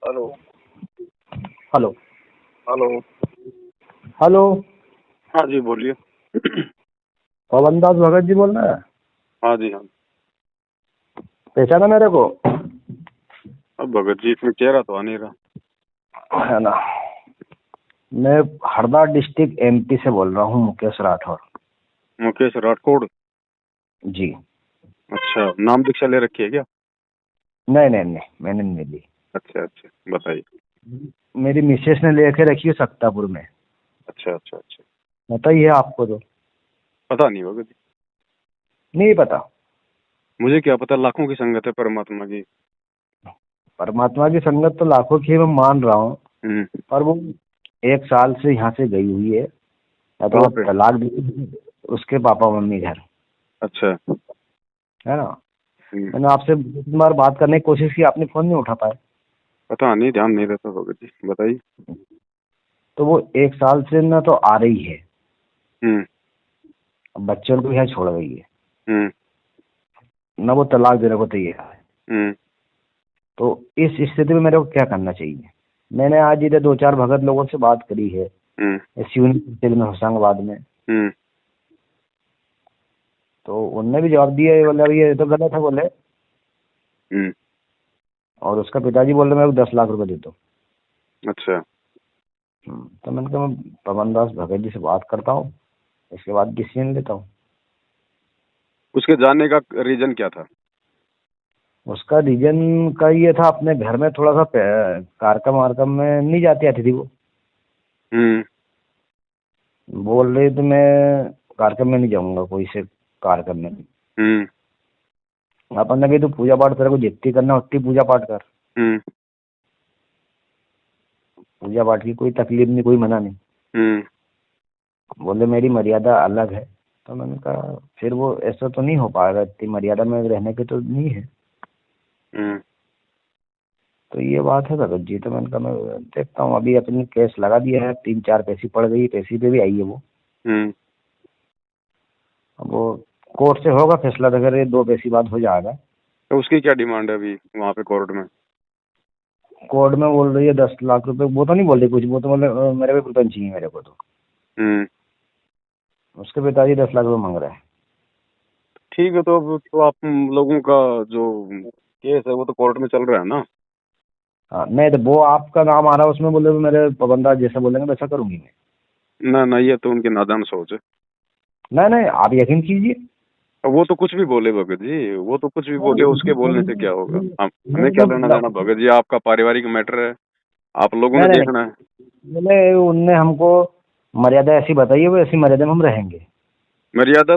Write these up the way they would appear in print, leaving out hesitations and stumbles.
Hello. Hello. Hello. Hello. हाँ जी, बोलिए। पवन दास भगत जी बोल रहे हैं? हाँ जी, हाँ। पहचाना मेरे को? अब भगत जी इसमें चेहरा तो आ नहीं रहा। है ना। मैं हरदा डिस्ट्रिक्ट एमपी से बोल रहा हूँ, मुकेश राठौर। मुकेश राठौड़। जी। अच्छा, नाम दीक्षा ले रखी है क्या? नहीं नहीं नहीं, मैंने नहीं ली। अच्छा अच्छा, बताइए। मेरी मिसेस ने लेके रखी है सत्तापुर में। अच्छा अच्छा अच्छा। पता ही है आपको तो? पता नहीं भगत जी। नहीं पता? मुझे क्या पता, लाखों की संगत है परमात्मा की। परमात्मा की संगत तो लाखों की है, मैं मान रहा हूँ। हम्म। पर वो 1 साल से यहाँ से गई हुई है, या तो कहाँ वो पे? तलाक दी उसके पापा मम्मी घर। अच्छा। है ना। हम्म। मैंने आपसे 2 बार बात करने की कोशिश की, आपने फोन नहीं उठा पाए। पता नहीं, ध्यान नहीं रहता भगत जी, बताइए। तो वो 1 साल से ना तो आ रही है, हम्म। अब बच्चों को यहाँ छोड़ गई है, हम्म। ना वो तलाक देने को तैयार है। हम्म। तो इस स्थिति में मेरे को क्या करना चाहिए? मैंने आज इधर 2-4 भगत लोगों से बात करी है, हम्म। इस यूनिवर्सिटी में होशंगाबाद में। हम्म। तो उनने भी जवाब दिया है, बोले अभी ये तो गलत है बोले। हम्म। और उसका पिताजी बोल रहे मेरे को 10 लाख रुपए दे दो। अच्छा। तो मैंने कहा मैं पवन दास भगत जी से बात करता हूँ, इसके बाद डिसीजन लेता हूँ। उसके जाने का रीजन क्या था? उसका रीजन का ये था, अपने घर में थोड़ा सा कार्यक्रम वारकम में नहीं जाती आती थी वो। हम्म। बोल रही तो मैं कार्यक्रम में नहीं जाऊंगा, कोई से कार्यक्रम में। हम्म। अपन ने कही तो पूजा पाठ तेरे को जितनी करना उतनी पूजा पाठ कर। हम्म। पूजा पाठ की कोई तकलीफ नहीं, कोई मना नहीं। हम्म। बोले मेरी मर्यादा अलग है। तो मैंने कहा फिर वो ऐसा तो नहीं हो पाएगा, इतनी मर्यादा में रहने के तो नहीं है। हम्म। तो ये बात है भगत जी। तो मैंने कहा मैं देखता हूँ, अभी अपनी केस लगा दिया है, 3-4 पैसी पड़ गई, पैसी पे भी आई है वो। हम्म। अब वो कोर्ट से होगा फैसला, तो अगर ये 2 पैसी बाद हो जाएगा। तो उसकी क्या डिमांड है अभी वहाँ पे कोर्ट में? कोर्ट में बोल रही है 10 लाख रुपए। वो तो नहीं बोल रही कुछ, वो तो बोले मेरे को रुपये चाहिए मेरे को। तो हम्म। उसके पिताजी 10 लाख रुपए मांग रहे हैं। ठीक है, तो अब तो आप लोगों का जो केस है वो तो कोर्ट में चल रहा है ना? हाँ नहीं, तो वो आपका नाम आ रहा है उसमें, बोले मेरे बंदा जैसा बोलेंगे वैसा करूंगी मैं। ना ना, ये तो उनकी नादान सोच है। नहीं नहीं, आप यकीन कीजिए। अब वो तो कुछ भी बोले भगत जी, वो तो कुछ भी बोले, उसके बोलने से क्या होगा? हम हमें क्या लेना देना नहीं भगत जी, आपका पारिवारिक मैटर है, आप लोगों ने नहीं देखना है। नहीं, बोले उनने हमको मर्यादा ऐसी बताई है, वो ऐसी मर्यादा में हम रहेंगे। मर्यादा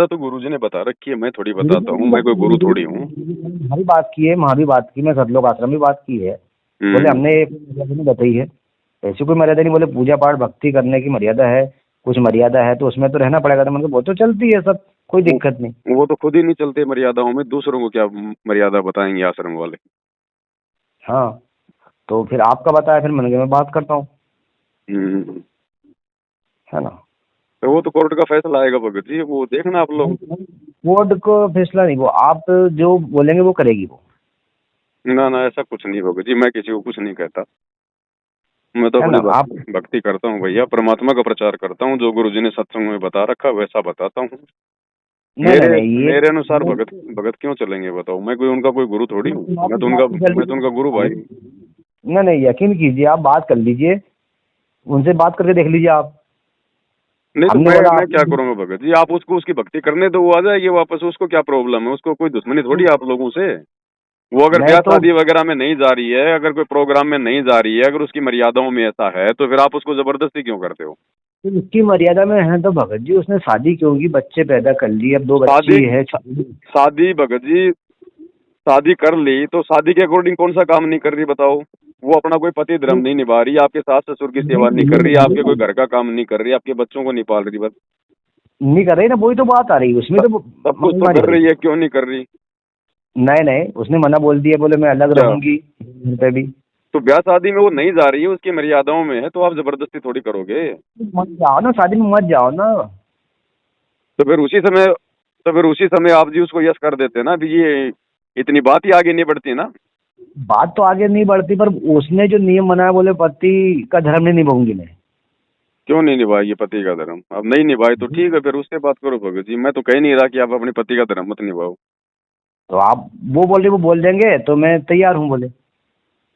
तो गुरुजी ने बता रखी है, मैं थोड़ी बताता हूँ, मैं कोई गुरु थोड़ी हूँ। हमारी बात की है, वहाँ भी बात की, मैं सतलोक आश्रम भी बात की है। बोले हम्म। हमने एक मर्यादा नहीं बताई है, ऐसी कोई मर्यादा नहीं। बोले पूजा पाठ भक्ति करने की मर्यादा है, कुछ मर्यादा है तो उसमें तो रहना पड़ेगा। तो मैंने कहा वो तो चलती है सब, कोई वो दिक्कत नहीं। वो तो खुद ही नहीं चलते मर्यादाओं में, दूसरों को क्या मर्यादा बताएंगे आश्रम वाले? हाँ, तो फिर आपका बताया, फिर मैंने कहा मैं बात करता हूँ। हम्म। है ना। तो वो तो कोर्ट का फैसला आएगा भगत जी, वो देखना आप लोग। कोर्ट को फैसला नहीं, वो आप जो बोलेंगे वो करेगी वो। ना ना, ऐसा कुछ नहीं भगत जी, मैं किसी को कुछ नहीं कहता। मैं तो है अपनी ना। आप भक्ति करता हूँ भैया, परमात्मा का प्रचार करता हूँ, जो गुरुजी ने सत्संग में बता रखा वैसा बताता हूँ। नहीं नहीं मेरे नहीं, ये मेरे अनुसार भगत भगत क्यों चलेंगे बताओ? मैं कोई उनका कोई गुरु थोड़ी हूँ, मैं तो उनका गुरु भाई हूँ। नहीं नहीं, यकीन कीजिए, आप बात कर लीजिए, उनसे बात करके देख लीजिए आप। नहीं तो हमने मैं बोला मैं आप क्या करूँगा भगत जी, आप उसको उसकी भक्ति करने दो, वो आ जाएगी वापस, उसको क्या प्रॉब्लम है? उसको कोई दुश्मनी थोड़ी है आप लोगों से। वो अगर नहीं ब्याह तो शादी वगैरह में नहीं जा रही है, अगर कोई प्रोग्राम में नहीं जा रही है, अगर उसकी मर्यादाओं में ऐसा है, तो फिर आप उसको जबरदस्ती क्यों करते हो? उसकी मर्यादा में है तो भगत जी उसने शादी क्यों की, बच्चे पैदा कर लिए, अब 2 बच्ची शादी है। शादी भगत जी, शादी कर ली तो शादी के अकॉर्डिंग कौन सा काम नहीं कर रही बताओ? वो अपना कोई पति धर्म नहीं निभा रही, आपके सास ससुर की सेवा नहीं कर रही, आपके कोई घर का काम नहीं कर रही, आपके बच्चों को नहीं पाल रही, बस नहीं कर रही ना, वही तो बात आ रही है उसमें तो। सब कुछ तो मारी कर हो रही। रही है, क्यों नहीं कर रही? नहीं नहीं, उसने मना बोल दिया, बोले मैं अलग क्या? रहूंगी घर पे भी। तो ब्याह शादी में वो नहीं जा रही है, उसकी मर्यादाओं में है, तो आप जबरदस्ती थोड़ी करोगे। मत जाओ ना, शादी में मत जाओ ना। तो फिर उसी समय तो फिर उसी समय आप जी उसको यस कर देते ना, अभी ये इतनी बात ही आगे नहीं बढ़ती ना। बात तो आगे नहीं बढ़ती, पर उसने जो नियम बनाया, बोले पति का धर्म नहीं निभाऊंगी मैं। क्यों नहीं निभाएगी पति का धर्म? अब नहीं निभाए तो ठीक है, फिर उससे बात करो भगत जी। मैं तो कह नहीं रहा कि आप अपने पति का धर्म मत निभाओ। तो आप वो बोल रहे, वो बोल देंगे तो मैं तैयार हूँ बोले।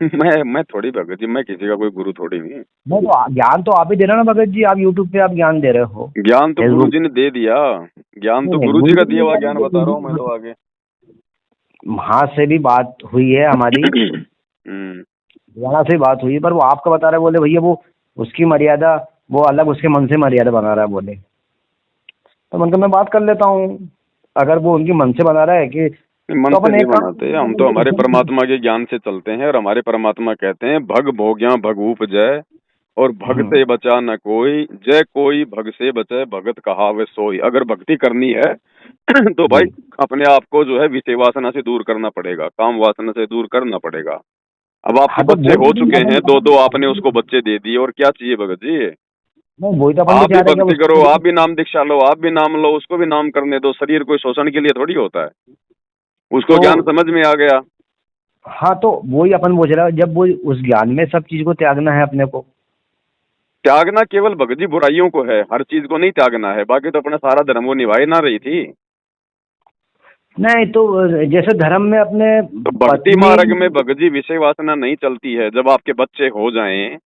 मैं थोड़ी भगत जी, मैं किसी का कोई गुरु थोड़ी हूँ। नहीं तो ज्ञान तो आप ही दे रहे हो ना भगत जी, आप यूट्यूब पे आप ज्ञान दे रहे हो। ज्ञान तो गुरु फेसबुक। जी ने दे दिया। ज्ञान नहीं तो नहीं, गुरु जी गुरु का जी दिया हुआ ज्ञान बता रहा हूँ मैं ने तो आगे। वहां से भी बात हुई है हमारी, हरियाणा से भी बात हुई है, पर वो आपका बता रहा है, बोले भैया वो उसकी मर्यादा वो अलग, उसके मन से मर्यादा बना रहा है बोले। तो मतलब मैं बात कर लेता हूँ, अगर वो उनकी मन से बना रहा है कि मन तो से अपन नहीं एक काम। बनाते, हम तो हमारे परमात्मा के ज्ञान से चलते हैं। और हमारे परमात्मा कहते हैं भग भोग्या भगूप जय, और भग से बचा न कोई, जय कोई भग से बचे भगत कहावे सोई। अगर भक्ति करनी है तो भाई अपने आप को जो है विषय वासना से दूर करना पड़ेगा, काम वासना से दूर करना पड़ेगा। अब आपके हाँ तो बच्चे हो चुके हैं, दो दो आपने उसको बच्चे दे दिए, और क्या चाहिए भगत जी? नहीं वही तो अपन भी आप भी चाह रहे हैं भक्ति करो, कि आप भी नाम दीक्षा लो, आप भी नाम लो, उसको भी नाम करने दो। शरीर कोई शोषण के लिए थोड़ी होता है। उसको तो ज्ञान समझ में आ गया। हाँ तो वही अपन पूछ रहा है, जब वो उस ज्ञान में सब चीज को त्यागना है अपने को। त्यागना केवल भगत जी बुराइयों को है, हर चीज को नहीं त्यागना है। बाकी तो अपना सारा धर्म वो निभाई ना रही थी। नहीं तो जैसे धर्म में अपने तो भक्ति पत्नी। मार्ग में भगत जी विषय वासना नहीं चलती है। जब आपके बच्चे हो जाएं,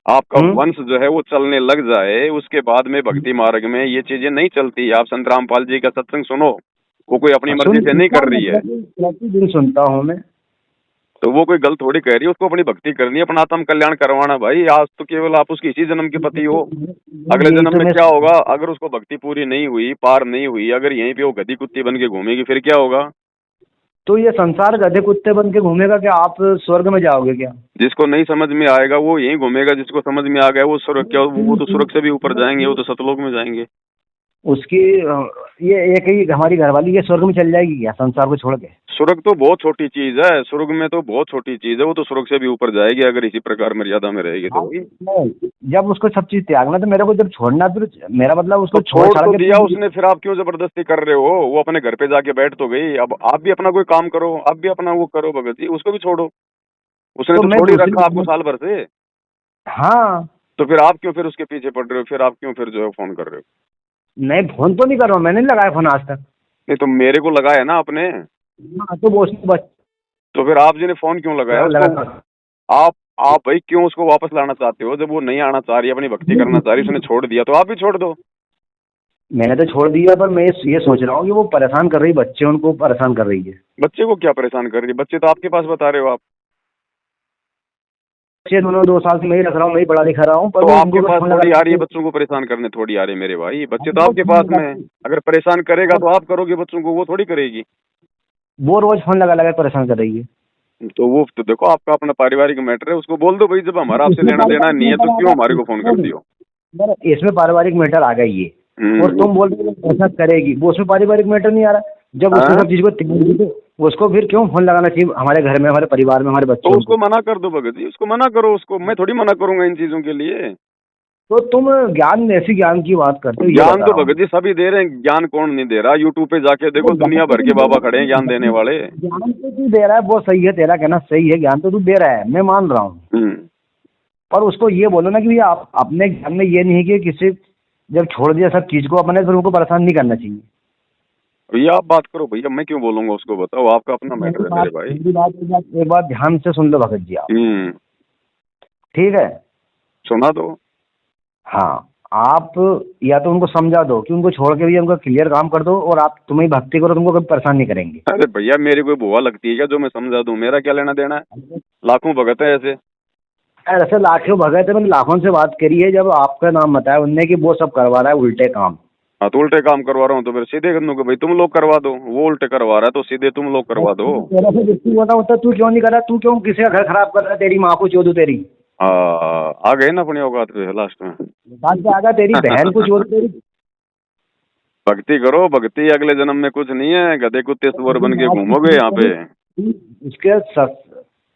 आपका वंश जो है वो चलने लग जाए, उसके बाद में भक्ति मार्ग में ये चीजें नहीं चलती। आप संत रामपाल जी का सत्संग सुनो, वो कोई अपनी मर्जी से नहीं कर रही है। प्रतिदिन सुनता हूँ मैं। तो वो कोई गलत थोड़ी कह रही है। उसको अपनी भक्ति करनी है, अपना आत्म कल्याण करवाना। भाई आज तो केवल आप उसकी इसी जन्म के पति हो, अगले यही जन्म तो में मैं। क्या होगा? अगर उसको भक्ति पूरी नहीं हुई, पार नहीं हुई, अगर यहीं पे वो गधी कुत्ती बन के घूमेगी, फिर क्या होगा? तो ये संसार गधे कुत्ते बन के घूमेगा क्या? आप स्वर्ग में जाओगे क्या? जिसको नहीं समझ में आएगा वो यहीं घूमेगा, जिसको समझ में आ गया वो स्वर्ग, क्या वो तो स्वर्ग से भी ऊपर जाएंगे, वो तो सतलोक में जाएंगे। उसकी ये एक ही हमारी घरवाली ये स्वर्ग में चल जाएगी क्या संसार को छोड़ के? स्वर्ग तो बहुत छोटी चीज है, स्वर्ग में तो बहुत छोटी चीज है, वो तो स्वर्ग से भी ऊपर जाएगी अगर इसी प्रकार मर्यादा में रहेगी तो। नहीं, जब उसको सब चीज त्यागना तो मेरे को जब छोड़ना, तो मेरा मतलब उसको तो छोड़ छोड़ छाड़ तो के दिया उसने, फिर आप क्यों जबरदस्ती कर रहे हो? वो अपने घर पे जाके बैठ तो गई। अब आप भी अपना कोई काम करो, आप भी अपना वो करो भगत जी, उसको भी छोड़ो। उसने तो तो मैं छोड़ ही दूसरी। रखा आपको साल भर से। हाँ। तो फिर आप क्यों फिर उसके पीछे पड़ रहे हो? फिर आप क्यों फिर जो है फोन कर रहे हो? नहीं फोन तो नहीं कर रहा हूँ, मैंने नहीं लगाया फोन आज तक। नहीं तो मेरे को लगाया ना आपने। हाँ तो वो उसने तो फिर आप जी ने फोन क्यों लगाया उसको? लगा। आप आप भाई क्यों उसको वापस लाना चाहते हो? जब वो नहीं आना चाह रही, अपनी भक्ति करना चाह रही, उसने छोड़ दिया, तो आप भी छोड़ दो। मैंने तो छोड़ दिया, पर मैं ये सोच रहा हूँ कि वो परेशान कर रही, बच्चे उनको परेशान कर रही है। बच्चे को क्या परेशान कर रही है? बच्चे तो आपके पास बता रहे हो आप। बच्चे दोनों 2 साल से मैं ही रख रहा हूँ, मैं ही पढ़ा लिखा रहा हूँ, पर तो वो आपके उनको पास फोन थोड़ी लगा। आ रही है बच्चों को परेशान करने, थोड़ी आ रही है मेरे भाई। बच्चे तो आपके पास में हैं। अगर परेशान करेगा तो आप करोगे बच्चों को, वो थोड़ी करेगी। वो रोज फोन लगा लगा के परेशान कर रही है। तो वो तो देखो आपका अपना पारिवारिक मैटर है, उसको बोल दो भाई, जब हमारा आपसे लेना देना नहीं है तो क्यों हमारे को फोन करती हो? इसमें पारिवारिक मैटर आ गई ये, और तुम बोल रहे हो ऐसा करेगी, वो उसमें पारिवारिक मैटर नहीं आ रहा। जब उसने सब चीज को त्याग दी, तो उसको फिर क्यों फोन लगाना चाहिए हमारे घर में, हमारे परिवार में, हमारे तो बच्चों उसको को? मना कर दो भगत जी, उसको मना करो। उसको मैं थोड़ी मना करूंगा इन चीजों के लिए। तो तुम ज्ञान, ऐसी ज्ञान की बात करते हो, ये ज्ञान बता तो रहा हूँ। भगत जी सभी दे रहे हैं, ज्ञान कौन नहीं दे रहा? यूट्यूब पे जाके देखो, दुनिया भर के बाबा खड़े हैं ज्ञान देने वाले। ज्ञान तो तू दे रहा है, वो सही है, तेरा कहना सही है, ज्ञान तो तू दे रहा है, मैं मान रहा हूँ। पर उसको ये बोलो ना कि भैया आप अपने ज्ञान में ये नहीं है कि किसी जब छोड़ दिया सब चीज को अपने, फिर उनको परेशान नहीं करना चाहिए। भैया आप बात करो भैया, मैं क्यों बोलूंगा उसको? बताओ, आपका अपना मैटर है मेरे भाई। मेरी बात एक बात ध्यान से सुन लो भगत जी आप। ठीक है? सुना दो। हाँ, आप या तो उनको समझा दो कि उनको छोड़ के भी उनका क्लियर काम कर दो, और आप तुम्हें भक्ति करो, तुमको कभी परेशान नहीं करेंगे। अरे भैया मेरी कोई बुआ लगती है क्या जो मैं समझा दूं? मेरा क्या लेना देना है? लाखों भगत है ऐसे। ऐसे लाखों भगत है, मैंने लाखों से बात करी है, जब आपका नाम बताया उनने कि वो सब करवा रहा है उल्टे काम। हाँ तो उल्टे काम करवा रहा हूँ तो फिर सीधे कर दूं कि भाई तुम लोग करवा दो। वो उल्टे करवा रहा है तो सीधे तुम लोग करवा दो। तेरा से जिसकी होता होता तू क्यों नहीं कर रहा? तू क्यों किसी का घर खराब कर रहा है? तेरी माँ को चोदू तेरी। आ गए ना अपनी औकात पे लास्ट में। बात पे आगा, तेरी बहन को चोदू तेरी। भक्ति करो, भक्ति अगले जन्म में कुछ नहीं है, गधे कुत्ते सुअर बन के घूमोगे यहाँ पे। उसके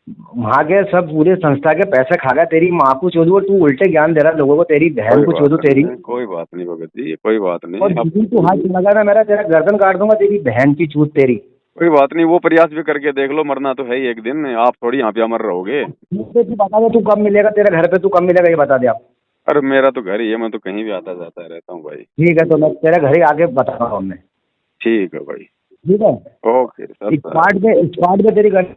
वहाँ के सब पूरे संस्था के पैसे खा गया, तेरी माँ को चोदू, और तू उल्टे ज्ञान दे रहा है लोगों को, तेरी बहन को चोदू तेरी। कोई बात नहीं भगत जी, कोई बात और नहीं। जिस दिन तू हाथ लगा ना मेरा, तेरा गर्दन काट दूंगा, तेरी बहन की चूत तेरी। कोई बात नहीं, वो प्रयास भी करके देख लो, मरना तो है ही एक दिन, आप थोड़ी यहाँ पे अमर रहोगे। मुझे तू बता दे, तू कब मिलेगा, तेरे घर पे तू कब मिलेगा ये बता दे आप। अरे मेरा तो घर ही है, मैं तो कहीं भी आता जाता रहता हूँ भाई। ठीक है, तो मैं तेरे घर ही आके बता रहा हूँ मैं। ठीक है भाई। ठीक है, ओके सर। स्पॉट पे तेरी गाड़ी